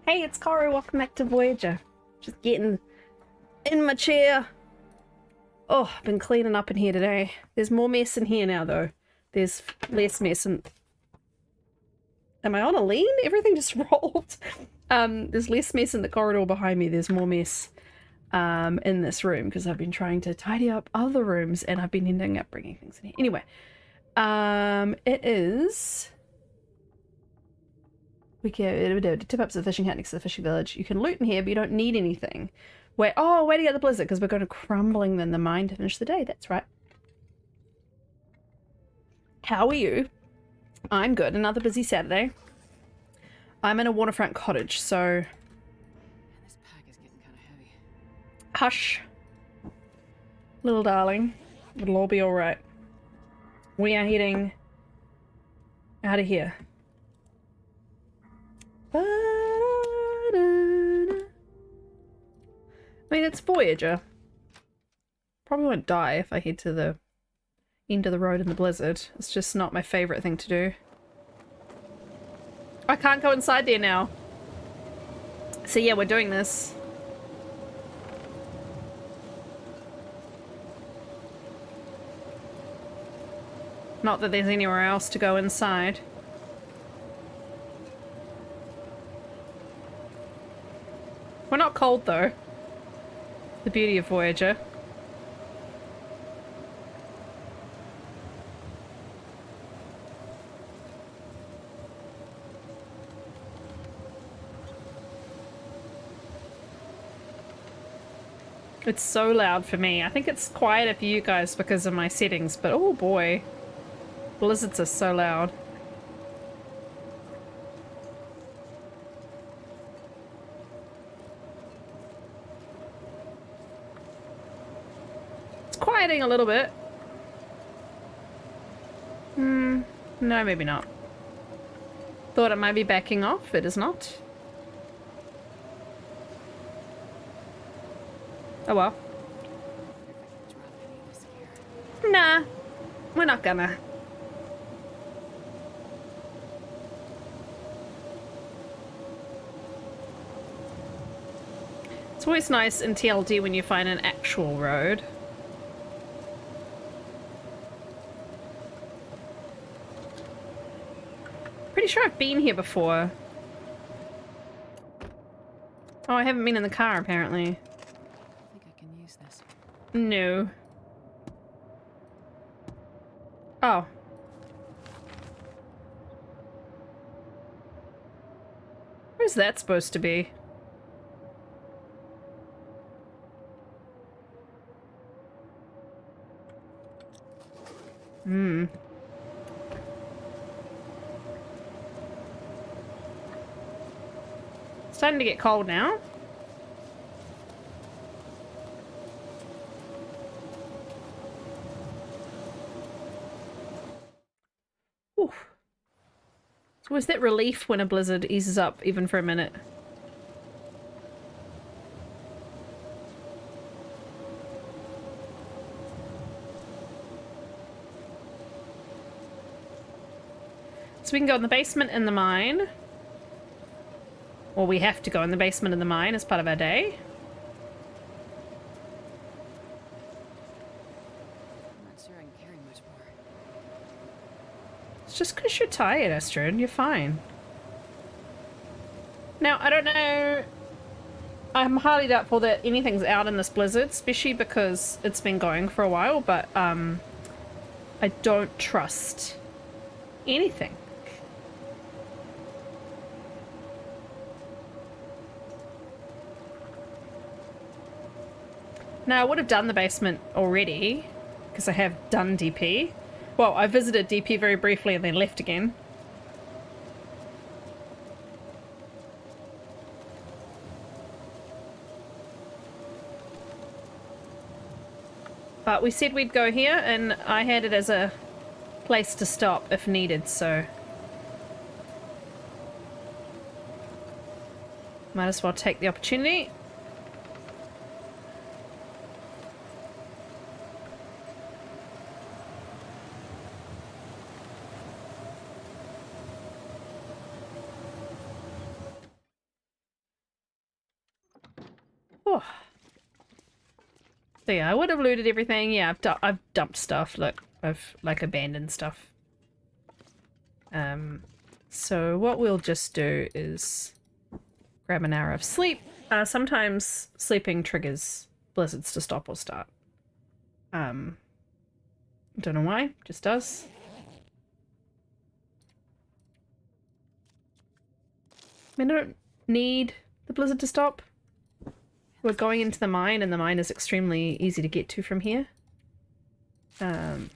Hey, it's Caro. Welcome back to Voyager. Just getting in my chair. Oh, I've been cleaning up in here today. There's more mess in here now, though. There's less mess in... Am I on a lean? Everything just rolled. There's less mess in the corridor behind me. There's more mess in this room because I've been trying to tidy up other rooms and I've been ending up bringing things in here. Anyway, it is... We can tip ups the fishing hut next to the fishing village. You can loot in here, but you don't need anything. Wait, oh, waiting out the blizzard because we're going to crumbling in the mine to finish the day. That's right. How are you? I'm good. Another busy Saturday. I'm in a waterfront cottage, so... This pack is getting kind of heavy. Hush. Little darling. It'll all be alright. We are heading out of here. I mean, it's Voyager. Probably won't die if I head to the end of the road in the blizzard. It's just not my favourite thing to do. I can't go inside there now. So yeah, we're doing this. Not that there's anywhere else to go inside. We're not cold though. The beauty of Voyager. It's so loud for me. I think it's quieter for you guys because of my settings, but oh boy. Blizzards are so loud. Quieting a little bit. No, maybe not. Thought it might be backing off. It is not. Oh well. Nah, we're not gonna. It's always nice in TLD when you find an actual road. Pretty sure I've been here before. Oh, I haven't been in the car apparently. I think I can use this. No. Oh. Where's that supposed to be? It's starting to get cold now. Ooh. So is that relief when a blizzard eases up even for a minute? So we can go in the basement in the mine. Or we have to go in the basement in the mine as part of our day. I'm not sure I can carry much more. It's just because you're tired, Astrid. You're fine. Now, I don't know... I'm highly doubtful that anything's out in this blizzard, especially because it's been going for a while, but I don't trust anything. Now, I would have done the basement already, because I have done DP. Well, I visited DP very briefly and then left again. But we said we'd go here, and I had it as a place to stop if needed, so... Might as well take the opportunity. Oh. So yeah, I would have looted everything. Yeah, I've dumped stuff. Look, I've like abandoned stuff. So what we'll just do is grab an hour of sleep. Sometimes sleeping triggers blizzards to stop or start. Don't know why, just does. I mean, I don't need the blizzard to stop. We're going into the mine, and the mine is extremely easy to get to from here. But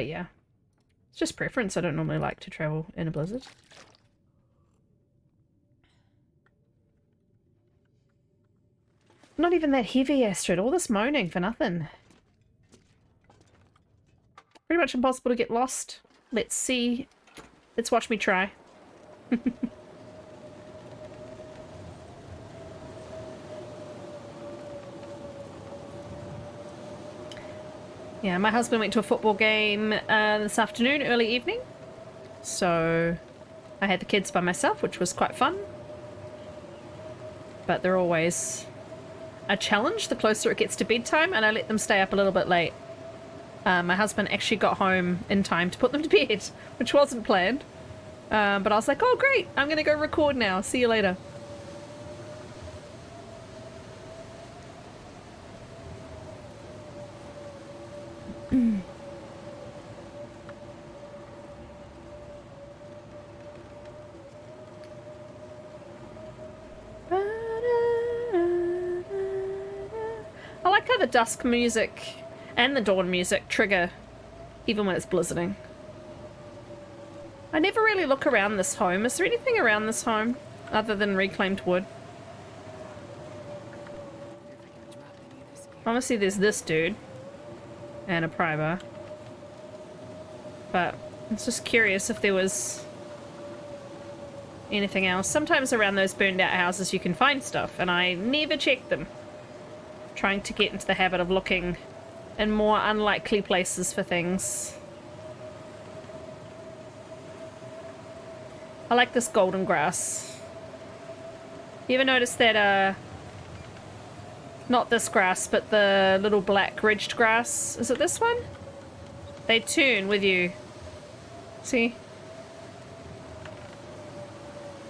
yeah. It's just preference. I don't normally like to travel in a blizzard. Not even that heavy, Astrid. All this moaning for nothing. Pretty much impossible to get lost. Let's see. Let's watch me try. Yeah, my husband went to a football game this afternoon, early evening. So I had the kids by myself, which was quite fun. But they're always a challenge the closer it gets to bedtime, and I let them stay up a little bit late. My husband actually got home in time to put them to bed, which wasn't planned. But I was like, oh great, I'm going to go record now. See you later. I like how the dusk music and the dawn music trigger even when it's blizzarding. I never really look around this home. Is there anything around this home other than reclaimed wood? Obviously there's this dude and a pry bar. But I was just curious if there was anything else. Sometimes around those burned out houses you can find stuff, and I never check them. Trying to get into the habit of looking in more unlikely places for things. I like this golden grass. You ever notice that, not this grass, but the little black ridged grass? Is it this one? They tune with you. See?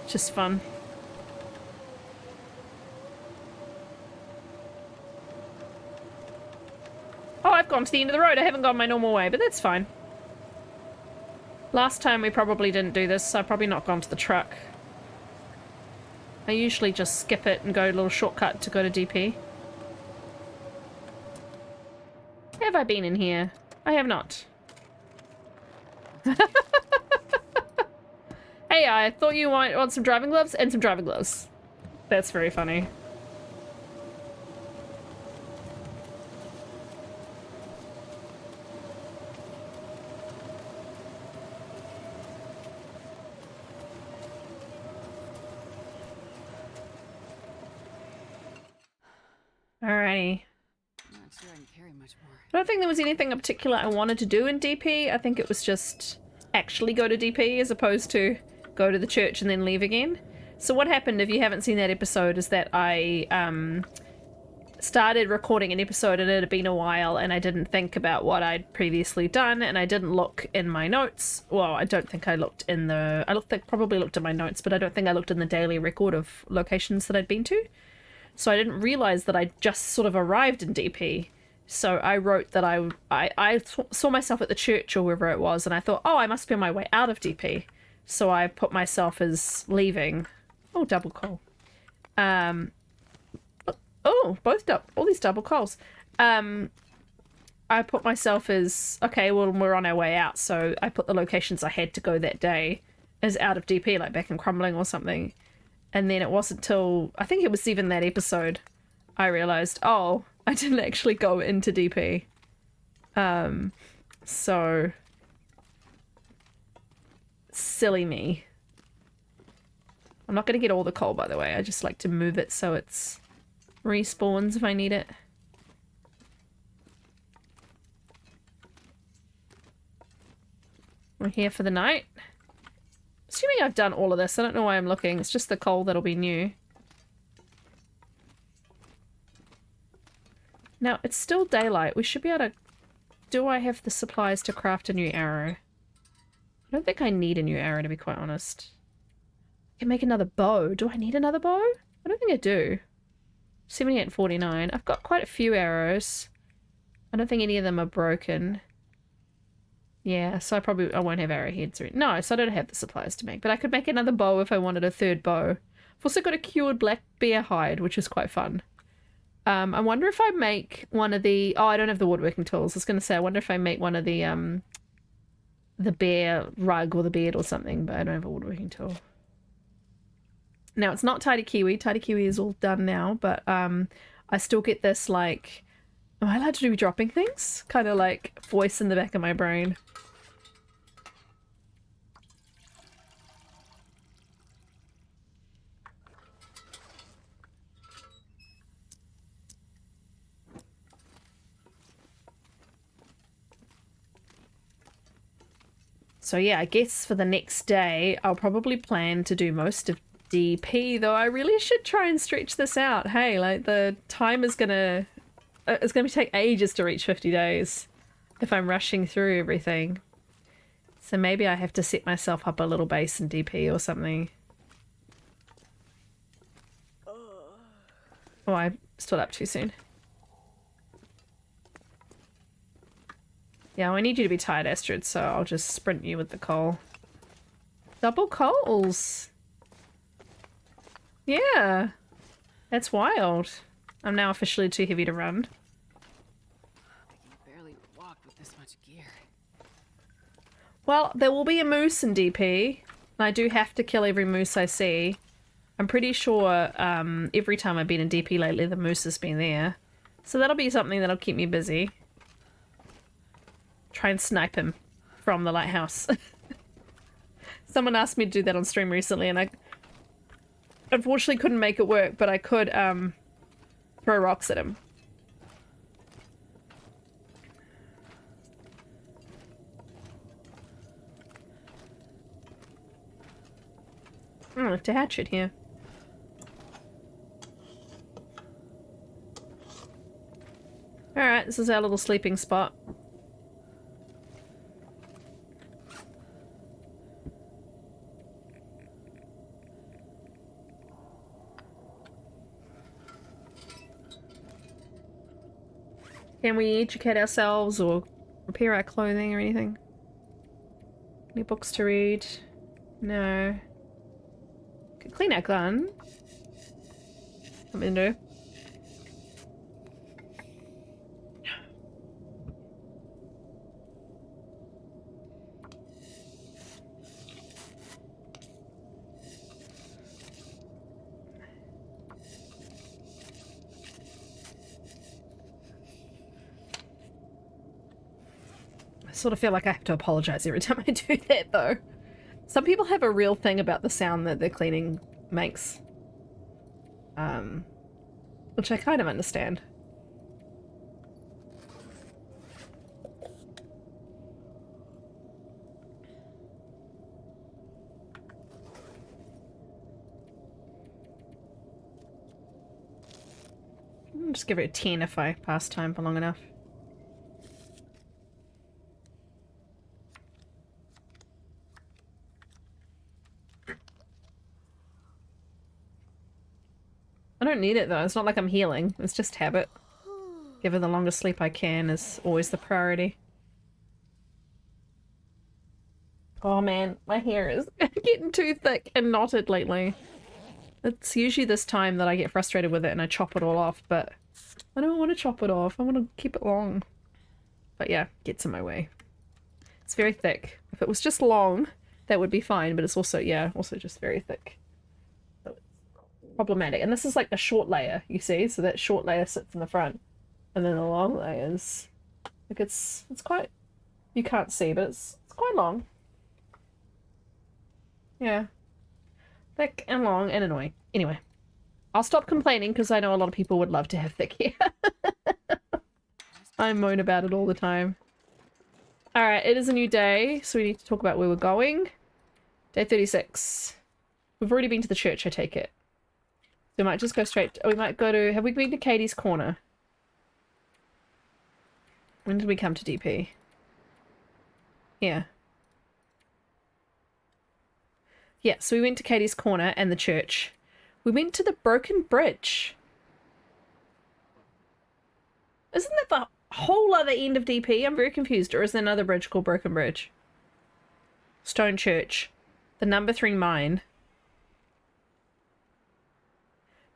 Just fun. Oh, I've gone to the end of the road. I haven't gone my normal way, but that's fine. Last time we probably didn't do this, so I've probably not gone to the truck. I usually just skip it and go a little shortcut to go to DP. Have I been in here? I have not. Hey, I thought you want some driving gloves and some driving gloves. That's very funny. Alrighty. I'm not sure I can carry much more. I don't think there was anything in particular I wanted to do in DP. I think it was just actually go to DP as opposed to go to the church and then leave again. So what happened, if you haven't seen that episode, is that I started recording an episode and it had been a while and I didn't think about what I'd previously done, and I didn't look in my notes. Well, I don't think I looked in the... probably looked at my notes, but I don't think I looked in the daily record of locations that I'd been to. So I didn't realise that I just sort of arrived in DP. So I wrote that I saw myself at the church or wherever it was, and I thought, oh, I must be on my way out of DP. So I put myself as leaving. Oh, double coal. Oh, all these double coals. I put myself as, okay, well, we're on our way out. So I put the locations I had to go that day as out of DP, like back in Crumbling or something. And then it wasn't till, I think it was even that episode, I realised, oh, I didn't actually go into DP. So silly me. I'm not going to get all the coal, by the way. I just like to move it so it's respawns if I need it. We're here for the night. Assuming I've done all of this. I don't know why I'm looking. It's just the coal that'll be new. Now, it's still daylight. We should be able to... Do I have the supplies to craft a new arrow? I don't think I need a new arrow, to be quite honest. I can make another bow. Do I need another bow? I don't think I do. 78 and 49. I've got quite a few arrows. I don't think any of them are broken. Yeah, so I won't have arrowheads. No, so I don't have the supplies to make. But I could make another bow if I wanted a third bow. I've also got a cured black bear hide, which is quite fun. I wonder if I make one of the... Oh, I don't have the woodworking tools. I was going to say, I wonder if I make one of the bear rug or the bed or something, but I don't have a woodworking tool. Now, it's not Tidy Kiwi. Tidy Kiwi is all done now, but I still get this, like... Am I allowed to do dropping things? Kind of like voice in the back of my brain. So yeah, I guess for the next day, I'll probably plan to do most of DP, though I really should try and stretch this out. Hey, like the time is gonna... it's gonna take ages to reach 50 days if I'm rushing through everything. So maybe I have to set myself up a little base in DP or something. Oh, I stood up too soon. Yeah, I need you to be tired, Astrid, so I'll just sprint you with the coal. Double coals! Yeah! That's wild. I'm now officially too heavy to run. I can barely walk with this much gear. Well, there will be a moose in DP. And I do have to kill every moose I see. I'm pretty sure every time I've been in DP lately, the moose has been there. So that'll be something that'll keep me busy. Try and snipe him from the lighthouse. Someone asked me to do that on stream recently, and I unfortunately couldn't make it work, but I could throw rocks at him. I left a hatchet here. Alright, this is our little sleeping spot. Can we educate ourselves or repair our clothing or anything? Any books to read? No. Could clean our gun. Come into. I sort of feel like I have to apologize every time I do that, though. Some people have a real thing about the sound that their cleaning makes. Which I kind of understand. I'll just give it a 10 if I pass time for long enough. I don't need it though, it's not like I'm healing, it's just habit. Give her the longest sleep I can is always the priority. Oh man, my hair is getting too thick and knotted lately. It's usually this time that I get frustrated with it and I chop it all off, but I don't want to chop it off, I want to keep it long. But yeah, gets in my way. It's very thick. If it was just long, that would be fine, but it's also, yeah, also just very thick. Problematic. And this is like a short layer, you see, so that short layer sits in the front and then the long layers, like it's quite, you can't see, but it's quite long. Yeah, thick and long and annoying. Anyway, I'll stop complaining because I know a lot of people would love to have thick hair. I moan about it all the time. All right, it is a new day, so we need to talk about where we're going. Day 36. We've already been to the church, I take it. We might just go straight... we might go to... Have we been to Katie's Corner? When did we come to DP? Yeah. Yeah, so we went to Katie's Corner and the church. We went to the broken bridge. Isn't that the whole other end of DP? I'm very confused. Or is there another bridge called Broken Bridge? Stone Church. The number 3 mine.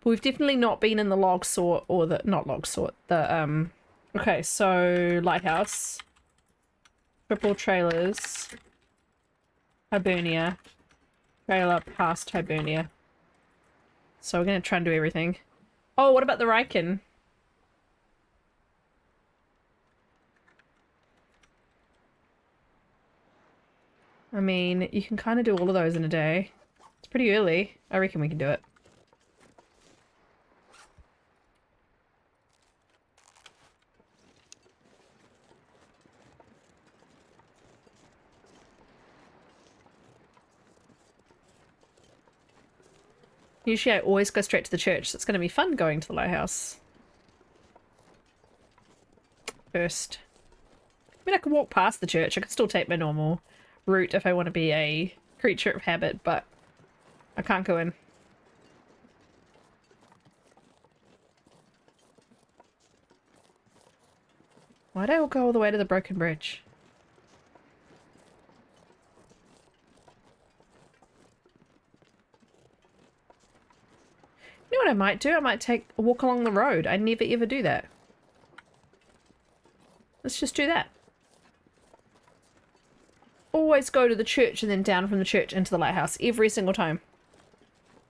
But we've definitely not been in the log sort, or the, not log sort, the, okay, so Lighthouse. Triple trailers. Hibernia. Trailer past Hibernia. So we're going to try and do everything. Oh, what about the Riken? I mean, you can kind of do all of those in a day. It's pretty early. I reckon we can do it. Usually I always go straight to the church, so it's going to be fun going to the lighthouse first. I mean, I could walk past the church. I could still take my normal route if I want to be a creature of habit, but I can't go in. Why'd I go all the way to the broken bridge? You know what I might do? I might take a walk along the road. I never ever do that. Let's just do that. Always go to the church and then down from the church into the lighthouse. Every single time.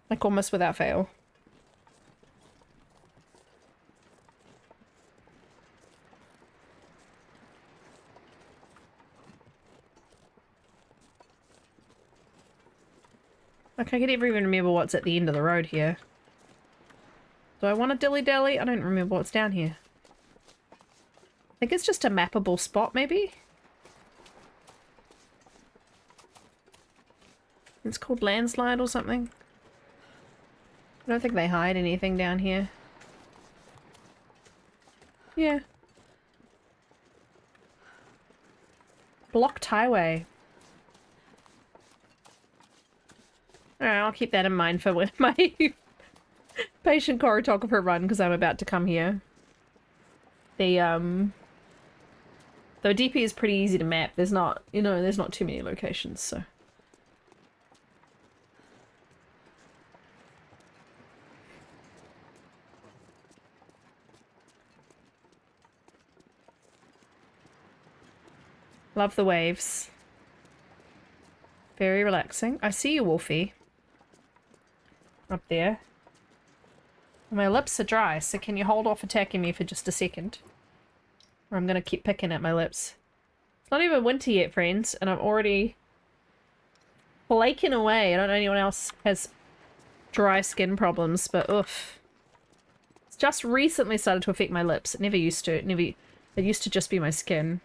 Like almost without fail. Like I could never even remember what's at the end of the road here. Do I want a dilly-dally? I don't remember what's down here. I think it's just a mappable spot, maybe? It's called Landslide or something. I don't think they hide anything down here. Yeah. Blocked highway. Alright, I'll keep that in mind for when my patient choreographer run, because I'm about to come here. The, though DP is pretty easy to map, there's not, you know, there's not too many locations, so. Love the waves. Very relaxing. I see you, Wolfie. Up there. My lips are dry, so can you hold off attacking me for just a second? Or I'm gonna keep picking at my lips. It's not even winter yet, friends, and I'm already flaking away. I don't know anyone else has dry skin problems, but oof. It's just recently started to affect my lips. It never used to. It used to just be my skin.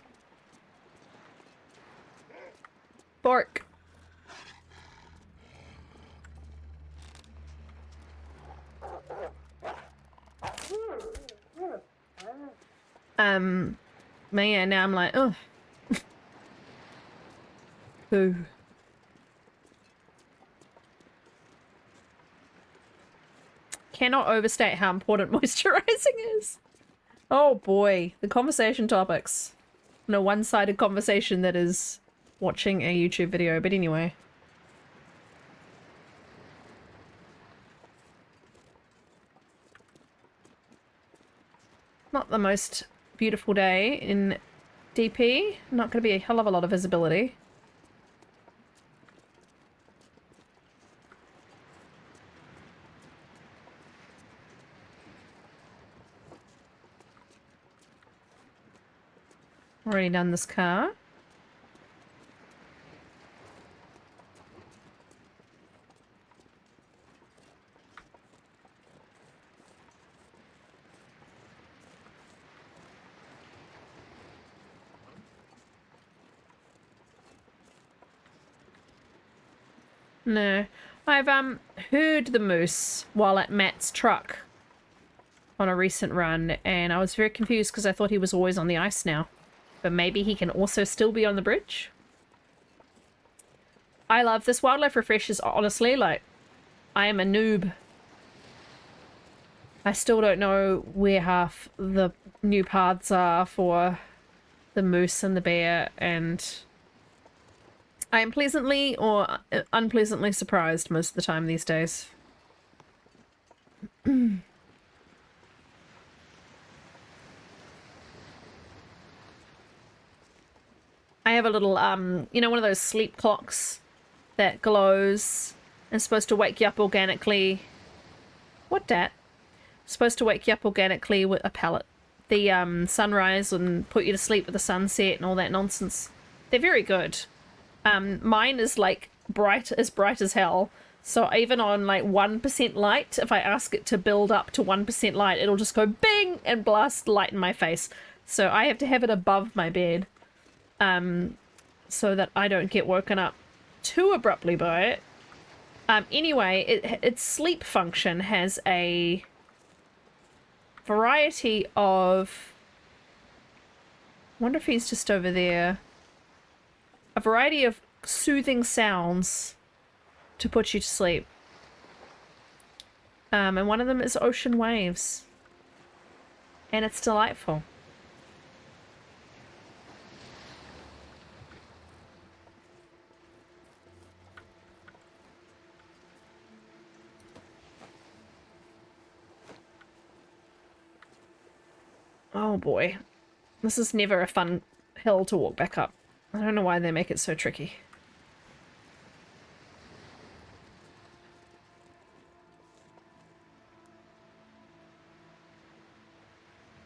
Bark. Man, now I'm like, oh. Boo. Cannot overstate how important moisturizing is. Oh boy, the conversation topics. No one-sided conversation that is watching a YouTube video, but anyway. Not the most beautiful day in DP. Not going to be a hell of a lot of visibility. Already done this car. No. I've heard the moose while at Matt's truck on a recent run, and I was very confused because I thought he was always on the ice now. but maybe he can also still be on the bridge. I love this wildlife refresh is honestly like, I am a noob. I still don't know where half the new paths are for the moose and the bear, and I am pleasantly or unpleasantly surprised most of the time these days. I have a little, you know, one of those sleep clocks that glows and supposed to wake you up organically. What dat? Supposed to wake you up organically with a pellet. The sunrise and put you to sleep with the sunset and all that nonsense. They're very good. Mine is like bright as hell. So even on like 1% light, if I ask it to build up to 1% light, it'll just go bing and blast light in my face. So I have to have it above my bed, so that I don't get woken up too abruptly by it. Anyway, its sleep function has a variety of... I wonder if he's just over there. A variety of soothing sounds to put you to sleep. And one of them is ocean waves. And it's delightful. Oh boy. This is never a fun hill to walk back up. I don't know why they make it so tricky.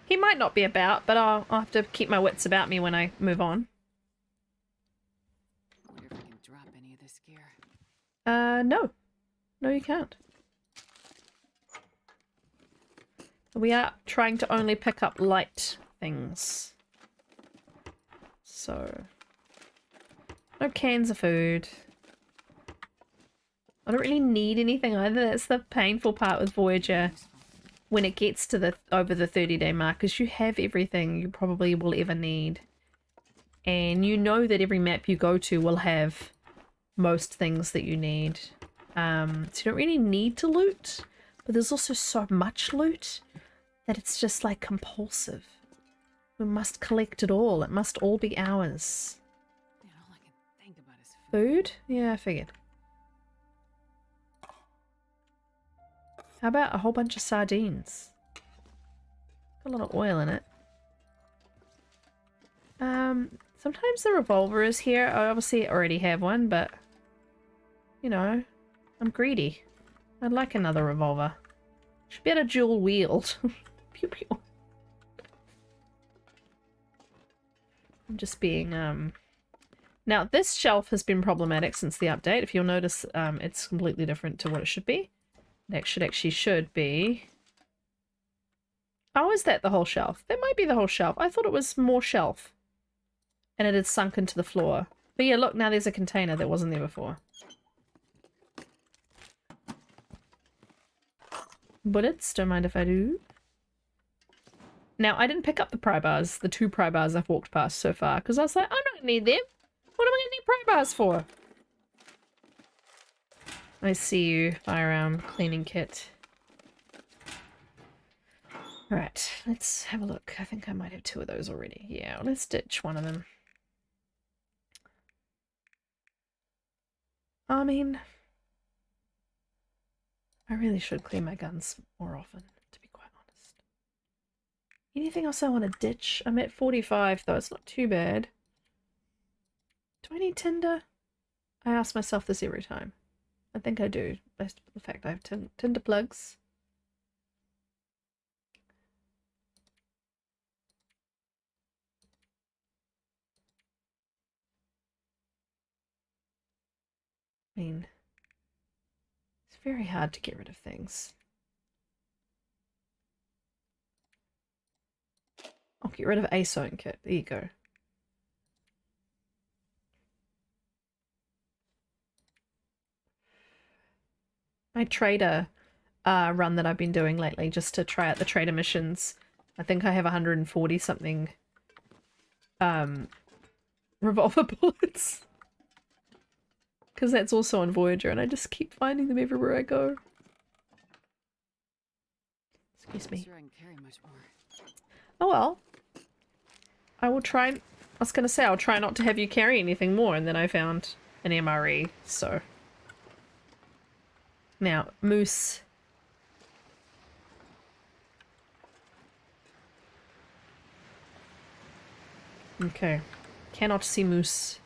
He might not be about, but I'll have to keep my wits about me when I move on. I wonder if I can drop any of this gear. No. No, you can't. We are trying to only pick up light things. So... no cans of food. I don't really need anything either. That's the painful part with Voyager. When it gets to the over the 30-day mark, because you have everything you probably will ever need. And you know that every map you go to will have most things that you need. So you don't really need to loot. But there's also so much loot that it's just like compulsive. We must collect it all. It must all be ours. Man, all I can think about is Food? Yeah, I figured. How about a whole bunch of sardines? Got a lot of oil in it. Sometimes the revolver is here. I obviously already have one, but you know, I'm greedy. I'd like another revolver. Should be able to dual wield. Pew pew. I'm just being now this shelf has been problematic since the update. If you'll notice, it's completely different to what it should be. It should be. Oh, is that the whole shelf? That might be the whole shelf. I thought it was more shelf. And it had sunk into the floor. But yeah, look, now there's a container that wasn't there before. Bullets, don't mind if I do. Now, I didn't pick up the pry bars, the 2 pry bars I've walked past so far, because I was like, I'm not going to need them. What am I going to need pry bars for? I see you, firearm cleaning kit. Alright, let's have a look. I think I might have 2 of those already. Yeah, let's ditch one of them. I mean, I really should clean my guns more often, to be quite honest. Anything else I want to ditch? I'm at 45 though, it's not too bad. Do I need tinder? I ask myself this every time. I think I do, based on the fact I have tinder plugs. I mean, it's very hard to get rid of things. I'll get rid of a sewing kit. There you go. My trader run that I've been doing lately just to try out the trader missions. I think I have 140 something revolver bullets. Because that's also on Voyager, and I just keep finding them everywhere I go. Excuse me. Sure I can carry much more. Oh well. I will try. I was going to say I'll try not to have you carry anything more, and then I found an MRE, so. Now, moose. Okay. Cannot see moose.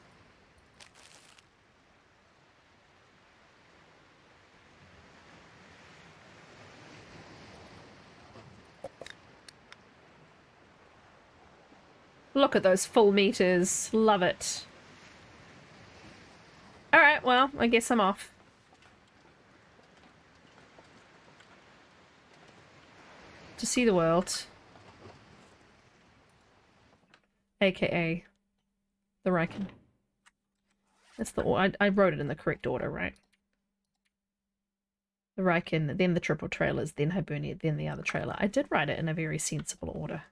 Look at those full meters. Love it. Alright, well, I guess I'm off. To see the world. AKA the Riken. That's the I wrote it in the correct order, right? The Riken, then the triple trailers, then Hibernia, then the other trailer. I did write it in a very sensible order.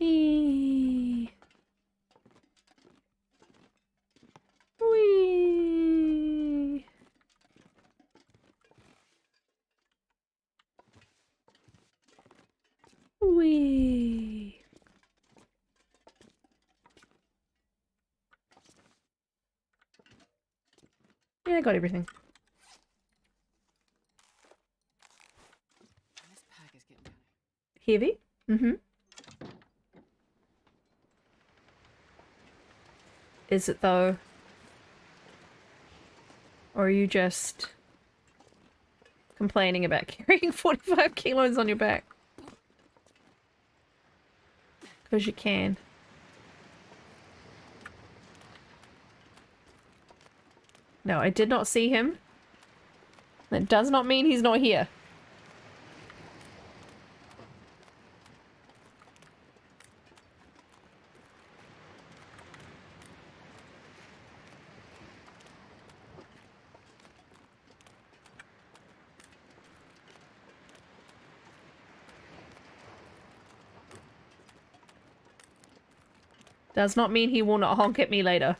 Whee! Whee! Whee! Yeah, I got everything. This pack is getting Heavy? Mm-hmm. Is it though? Or are you just complaining about carrying 45 kilos on your back? Because you can. No, I did not see him. That does not mean he's not here. Does not mean he will not honk at me later.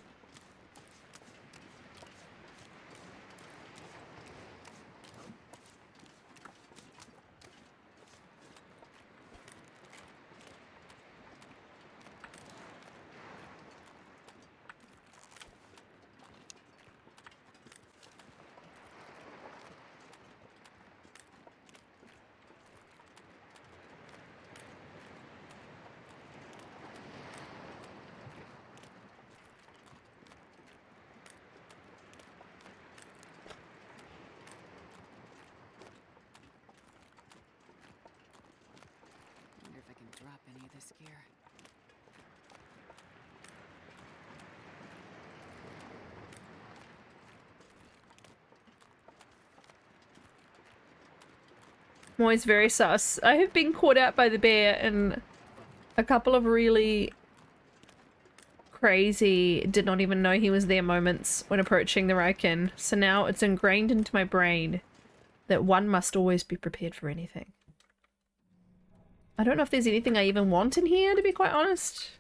wonder if I can drop any of this gear. I'm always very sus. I have been caught out by the bear in a couple of really crazy, did not even know he was there moments when approaching the Riken. So now it's ingrained into my brain that one must always be prepared for anything. I don't know if there's anything I even want in here, to be quite honest.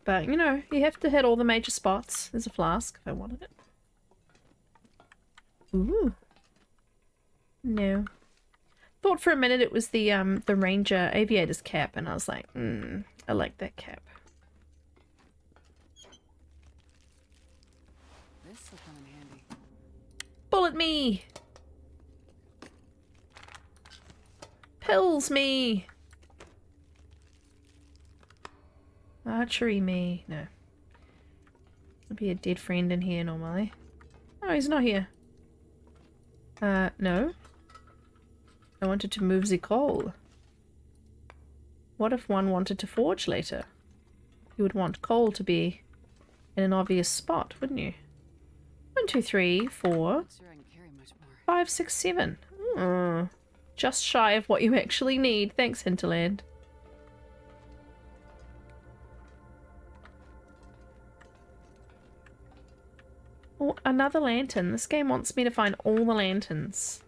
But, you know, you have to hit all the major spots. There's a flask if I wanted it. Ooh. No. Thought for a minute it was the Ranger Aviator's cap, and I was like, I like that cap. This will come in handy. Bullet me! Pills me! Archery me. No. There'll be a dead friend in here normally. Oh, he's not here. No. I wanted to move the coal. What if one wanted to forge later? You would want coal to be in an obvious spot, wouldn't you? 1, 2, 3, 4, Not sure I can carry much more. 5, 6, 7. Just shy of what you actually need. Thanks, Hinterland. Oh, another lantern. This game wants me to find all the lanterns.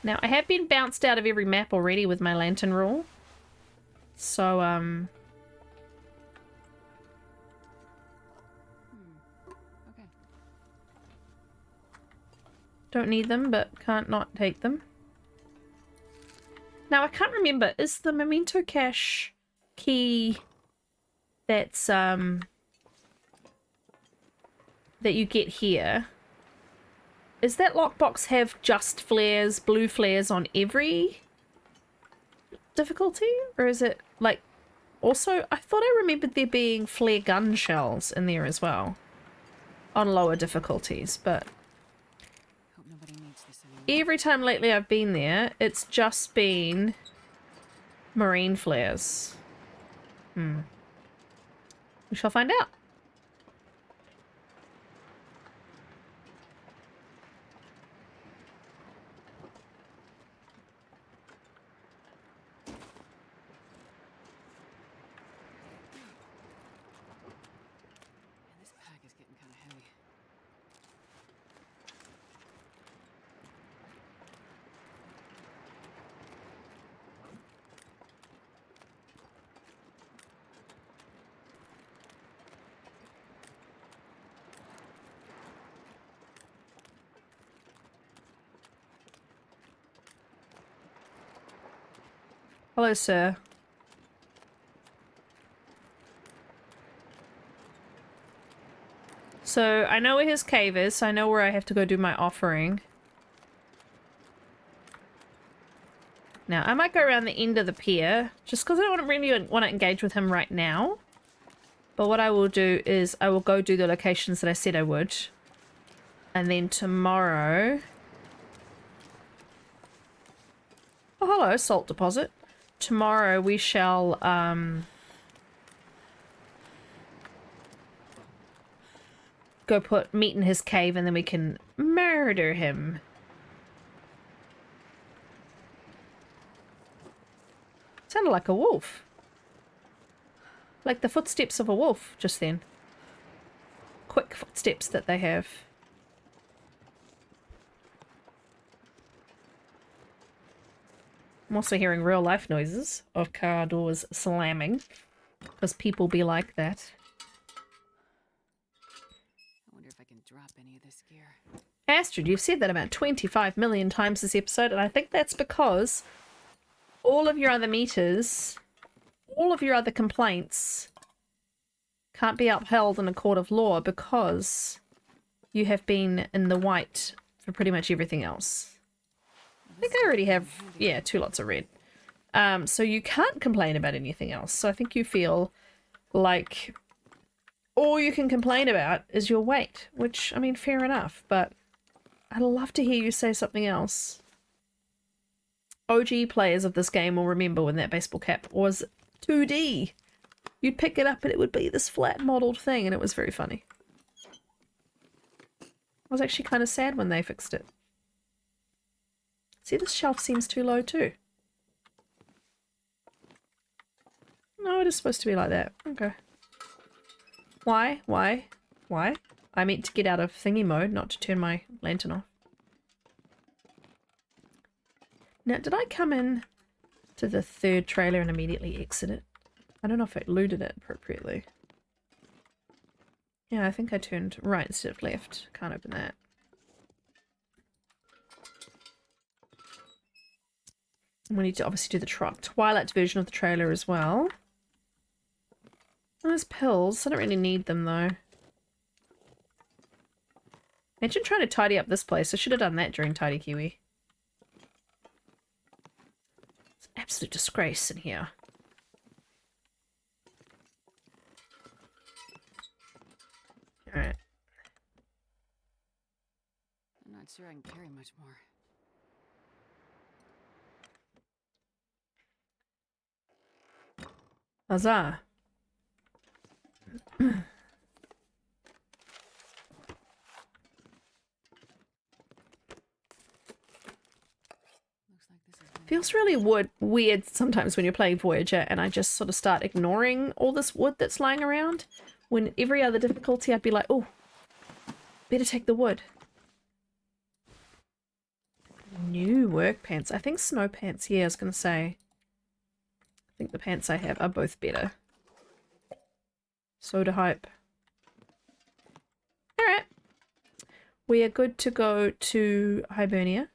Now, I have been bounced out of every map already with my lantern rule. So, Okay. don't need them, but can't not take them. Now, I can't remember. Is the memento cache key that's, that you get here, is that lockbox have just flares, blue flares on every difficulty? Or is it, like, also, I thought I remembered there being flare gun shells in there as well. On lower difficulties, but Hope nobody needs this anymore. every time lately I've been there, it's just been marine flares. We shall find out. Man, this pack is getting kind of heavy. Hello, sir. So, I know where his cave is, so I know where I have to go do my offering. Now, I might go around the end of the pier, just because I don't really want to engage with him right now. But what I will do is I will go do the locations that I said I would. And then tomorrow... Oh, hello, salt deposit. Tomorrow we shall, go put meat in his cave and then we can murder him. Sounded like a wolf. Like the footsteps of a wolf just then. Quick footsteps that they have. I'm also hearing real life noises of car doors slamming. Because people be like that. I wonder if I can drop any of this gear. Astrid, you've said that about 25 million times this episode, and I think that's because all of your other meters, all of your other complaints can't be upheld in a court of law because you have been in the white for pretty much everything else. I think I already have, yeah, 2 lots of red. So you can't complain about anything else. So I think you feel like all you can complain about is your weight, which, I mean, fair enough, but I'd love to hear you say something else. OG players of this game will remember when that baseball cap was 2D. You'd pick it up and it would be this flat modelled thing, and it was very funny. I was actually kind of sad when they fixed it. See, this shelf seems too low too. No, it is supposed to be like that. Okay. Why? Why? Why? I meant to get out of thingy mode, not to turn my lantern off. Now, did I come in to the 3rd trailer and immediately exit it? I don't know if I looted it appropriately. Yeah, I think I turned right instead of left. Can't open that. And we need to obviously do the Twilight version of the trailer as well. Those pills. I don't really need them though. Imagine trying to tidy up this place. I should have done that during Tidy Kiwi. It's an absolute disgrace in here. Alright. I'm not sure I can carry much more. Huzzah. Looks like this has been Feels really weird sometimes when you're playing Voyager and I just sort of start ignoring all this wood that's lying around. When every other difficulty I'd be like, oh, better take the wood. New work pants. I think snow pants, yeah, I was going to say. I think the pants I have are both better. Soda hype. Alright. We are good to go to Hibernia.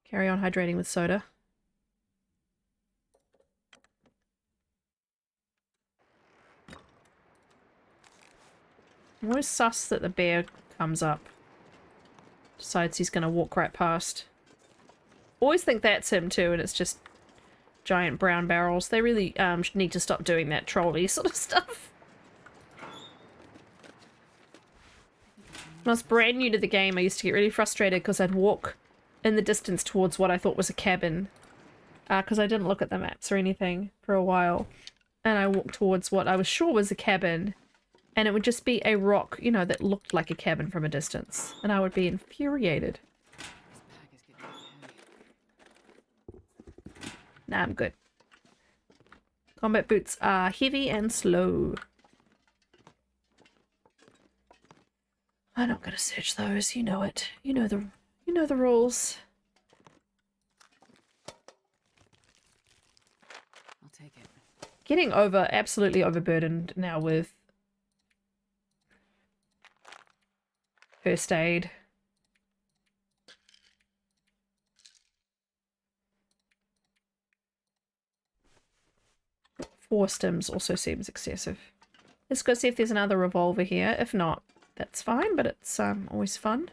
Carry on hydrating with soda. I'm always sus that the bear comes up. Decides he's going to walk right past. Always think that's him too, and it's just giant brown barrels. They really need to stop doing that trolley sort of stuff. When I was brand new to the game, I used to get really frustrated because I'd walk in the distance towards what I thought was a cabin. Because I didn't look at the maps or anything for a while. And I walked towards what I was sure was a cabin. And it would just be a rock, you know, that looked like a cabin from a distance. And I would be infuriated. Nah, I'm good. Combat boots are heavy and slow. I'm not gonna search those, you know it. You know the rules. I'll take it. Getting absolutely overburdened now with first aid. Four stims also seems excessive. Let's go see if there's another revolver here. If not, that's fine, but it's always fun.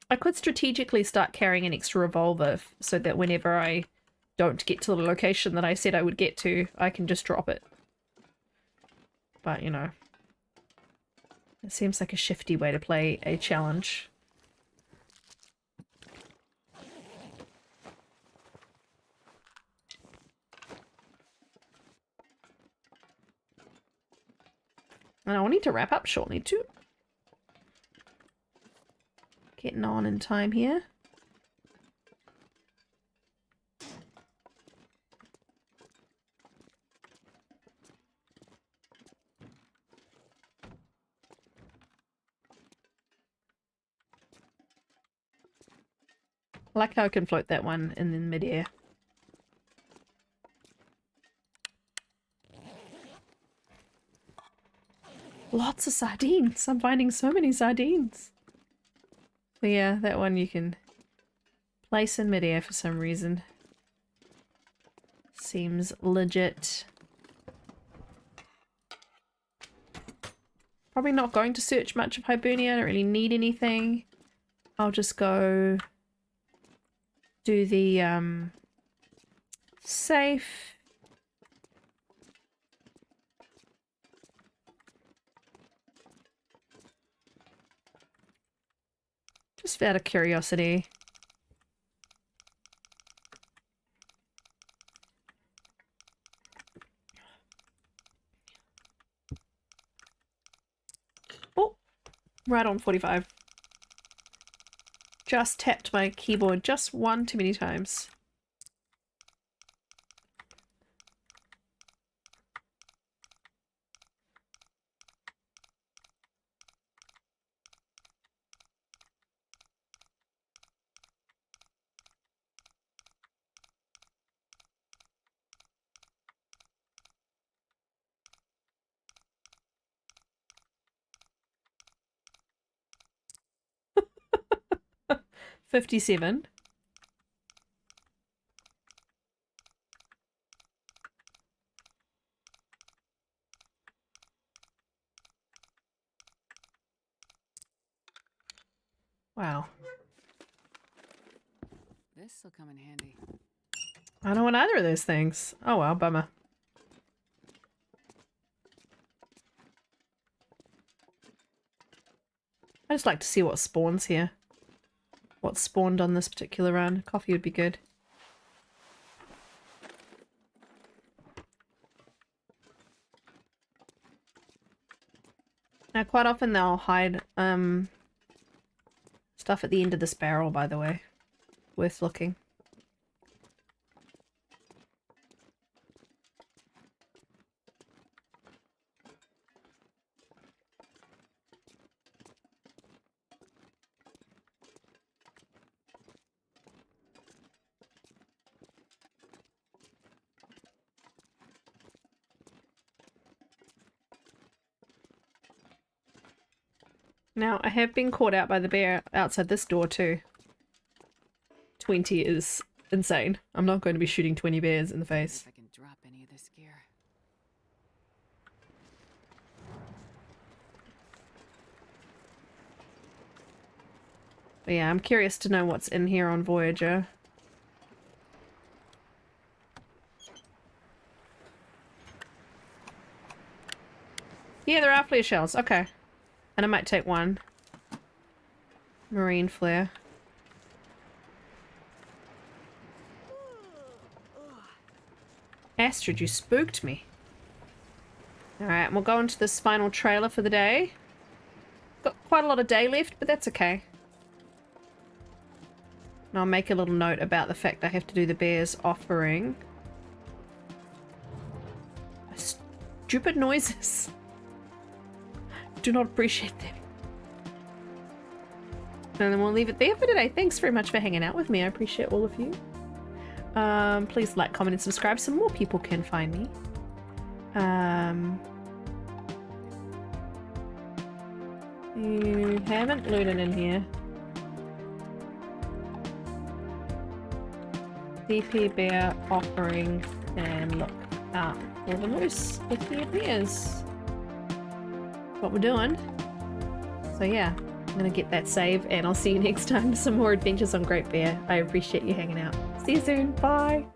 I could strategically start carrying an extra revolver so that whenever I don't get to the location that I said I would get to, I can just drop it. But, you know, it seems like a shifty way to play a challenge. And I'll need to wrap up shortly too. Getting on in time here. I like how I can float that one in midair. Lots of sardines. I'm finding so many sardines. So yeah, that one you can place in midair for some reason. Seems legit. Probably not going to search much of Hibernia. I don't really need anything. I'll just go do the safe. Just out of curiosity. Oh, right on 45. Just tapped my keyboard just one too many times. $57. Wow. This'll come in handy. I don't want either of those things. Oh well, bummer. I just like to see what spawns here. What spawned on this particular run. Coffee would be good. Now quite often they'll hide Stuff at the end of this barrel, by the way. Worth looking. Now, I have been caught out by the bear outside this door too. 20 is insane. I'm not going to be shooting 20 bears in the face. If I can drop any of this gear. But yeah, I'm curious to know what's in here on Voyager. Yeah, there are flare shells. Okay. And I might take one. Marine flare. Astrid, you spooked me. Alright, we'll go into this final trailer for the day. Got quite a lot of day left, but that's okay. And I'll make a little note about the fact I have to do the bear's offering. Stupid noises. Do not appreciate them. And then we'll leave it there for today. Thanks very much for hanging out with me. I appreciate all of you. Please like, comment, and subscribe so more people can find me. You haven't looted in here. DP bear offering and look out for the loose if he appears. What we're doing. So yeah, I'm gonna get that save and I'll see you next time for some more adventures on Great Bear. I appreciate you hanging out. See you soon. Bye.